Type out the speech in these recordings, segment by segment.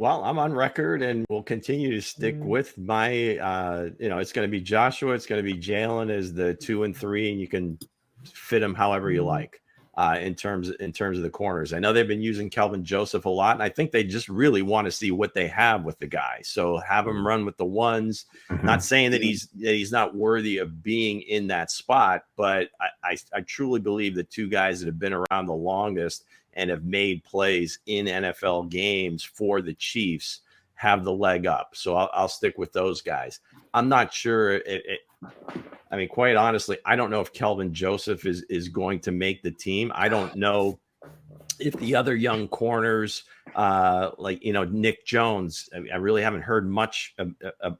Well, I'm on record and will continue to stick with my, it's going to be Joshua. It's going to be Jalen as the 2 and 3, and you can fit them however you like in terms of the corners. I know they've been using Kelvin Joseph a lot, and I think they just really want to see what they have with the guy. So have him run with the ones. Not saying that he's not worthy of being in that spot, but I truly believe the two guys that have been around the longest and have made plays in NFL games for the Chiefs have the leg up. So I'll stick with those guys. I'm not sure. I mean, quite honestly, I don't know if Kelvin Joseph is going to make the team. I don't know if the other young corners, Nick Jones, I really haven't heard much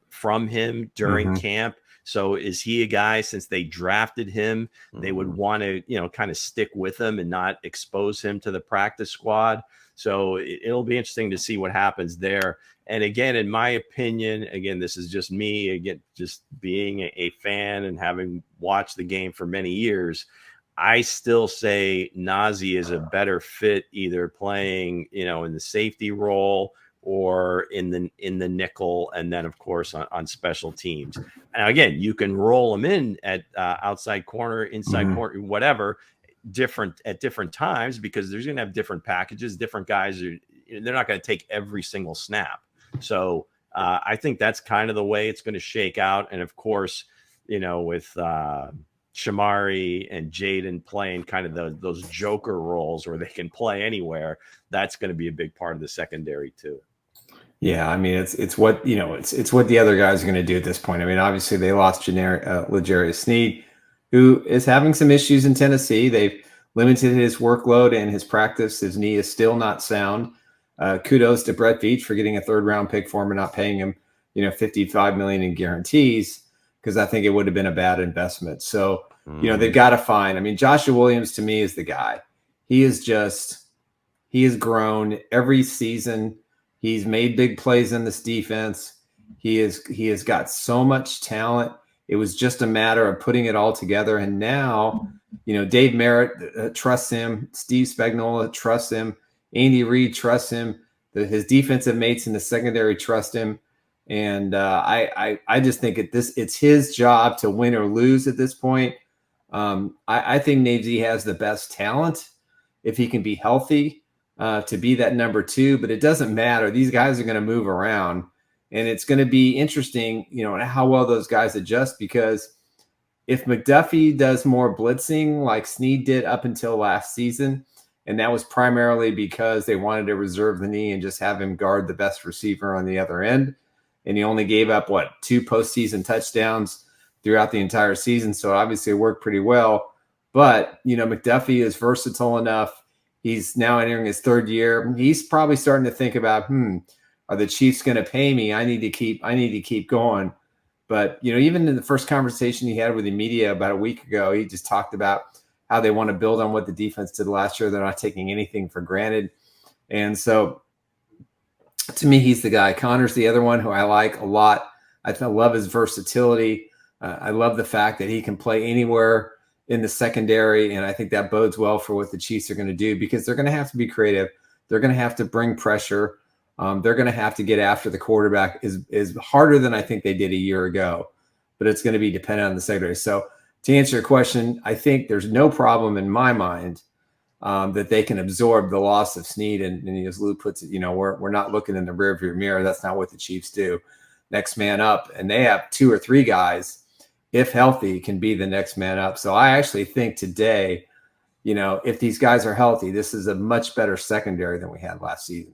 from him during camp. So is he a guy, since they drafted him, they would want to, kind of stick with him and not expose him to the practice squad? So it'll be interesting to see what happens there. And again, in my opinion, this is just me, again, just being a fan and having watched the game for many years, I still say Najee is a better fit either playing, in the safety role or in the nickel, and then of course on special teams. And again, you can roll them in at outside corner, inside corner, whatever, at different times, because there's going to have different packages. Different guys they're not going to take every single snap. So I think that's kind of the way it's going to shake out. And of course, with Shamari and Jaden playing kind of those joker roles where they can play anywhere, that's going to be a big part of the secondary too. Yeah, I mean, it's what it's what the other guys are going to do at this point. I mean, obviously they lost L'Jarius Sneed, who is having some issues in Tennessee. They've limited his workload and his practice. His knee is still not sound. Kudos to Brett Veach for getting a 3rd-round pick for him and not paying him, $55 million in guarantees, because I think it would have been a bad investment. So, they've got to find. I mean, Joshua Williams to me is the guy. He has grown every season. He's made big plays in this defense. He has got so much talent. It was just a matter of putting it all together. And now, Dave Merritt trusts him. Steve Spagnuolo trusts him. Andy Reid trusts him. His defensive mates in the secondary trust him. And I just think it's his job to win or lose at this point. I think Najee has the best talent if he can be healthy to be that number 2, but it doesn't matter. These guys are going to move around, and it's going to be interesting, how well those guys adjust, because if McDuffie does more blitzing like Sneed did up until last season, and that was primarily because they wanted to reserve the knee and just have him guard the best receiver on the other end, and he only gave up 2 postseason touchdowns throughout the entire season. So obviously it worked pretty well, but McDuffie is versatile enough. He's now entering his 3rd year. He's probably starting to think about, are the Chiefs going to pay me? I need to keep going. But, even in the first conversation he had with the media about a week ago, he just talked about how they want to build on what the defense did last year. They're not taking anything for granted. And so to me, he's the guy. Connor's the other one who I like a lot. I love his versatility. I love the fact that he can play anywhere in the secondary, and I think that bodes well for what the Chiefs are going to do, because they're going to have to be creative. They're going to have to bring pressure. They're going to have to get after the quarterback is harder than I think they did a year ago, but it's going to be dependent on the secondary. So to answer your question, I think there's no problem in my mind that they can absorb the loss of Sneed. And as Lou puts it, we're not looking in the rearview mirror. That's not what the Chiefs do. Next man up, and they have 2 or 3 guys, if healthy, can be the next man up. So I actually think today, if these guys are healthy, this is a much better secondary than we had last season.